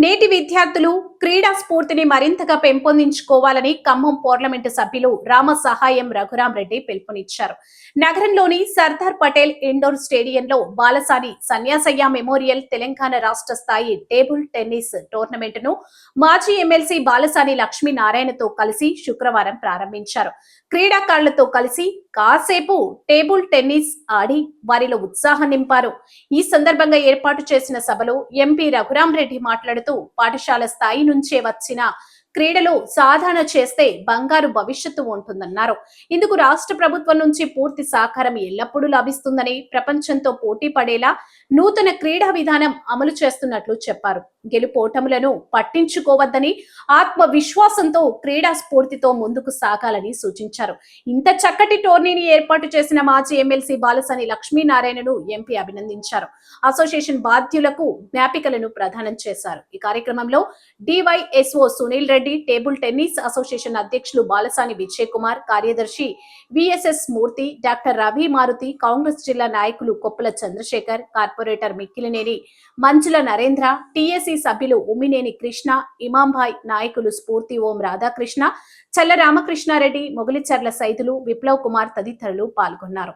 నేటి విద్యార్థులు క్రీడా స్ఫూర్తిని మరింతగా పెంపొందించుకోవాలని ఖమ్మం పార్లమెంటు సభ్యులు రామ సహాయం రఘురాం రెడ్డి పిలుపునిచ్చారు. నగరంలోని సర్దార్ పటేల్ ఇండోర్ స్టేడియంలో బాలసాని సన్యాసయ్య మెమోరియల్ తెలంగాణ రాష్ట్ర స్థాయి టేబుల్ టెన్నిస్ టోర్నమెంట్ ను మాజీ ఎమ్మెల్సీ బాలసాని లక్ష్మీనారాయణతో కలిసి శుక్రవారం ప్రారంభించారు. క్రీడాకారులతో కలిసి కాసేపు టేబుల్ టెన్నిస్ ఆడి వారిలో ఉత్సాహం నింపారు. ఈ సందర్భంగా ఏర్పాటు చేసిన సభలో ఎంపీ రఘురాం రెడ్డి మాట్లాడుతూ పాఠశాల స్థాయి నుంచే వచ్చిన క్రీడలు సాధన చేస్తే బంగారు భవిష్యత్తు ఉంటుందన్నారు. ఇందుకు రాష్ట్ర ప్రభుత్వం నుంచి పూర్తి సహకారం ఎల్లప్పుడూ లభిస్తుందని, ప్రపంచంతో పోటీ పడేలా నూతన క్రీడా విధానం అమలు చేస్తున్నట్లు చెప్పారు. గెలుపోటములను పట్టించుకోవద్దని, ఆత్మవిశ్వాసంతో క్రీడా స్ఫూర్తితో ముందుకు సాగాలని సూచించారు. ఇంత చక్కటి టోర్నీని ఏర్పాటు చేసిన మాజీ ఎమ్మెల్సీ బాలసాని లక్ష్మీనారాయణను ఎంపీ అభినందించారు. అసోసియేషన్ బాధ్యులకు జ్ఞాపికలను ప్రదానం చేశారు. ఈ కార్యక్రమంలో DYSO Sunil Reddy, table tennis association అధ్యక్షులు బాలసాని విజయ్ కుమార్, కార్యదర్శి విఎస్ఎస్ మూర్తి, డాక్టర్ రవి మారుతి, కాంగ్రెస్ జిల్లా నాయకులు కొప్పుల చంద్రశేఖర్, కార్పొరేటర్ మిక్కిలినేని మంచుల నరేంద్ర, టిఎసి సభ్యులు ఉమ్మినేని కృష్ణ, ఇమాంభాయ్, నాయకులు స్ఫూర్తి ఓం రాధాకృష్ణ, చల్ల రామకృష్ణారెడ్డి, మొగలిచర్ల సైదులు, విప్లవ్ కుమార్ తదితరులు పాల్గొన్నారు.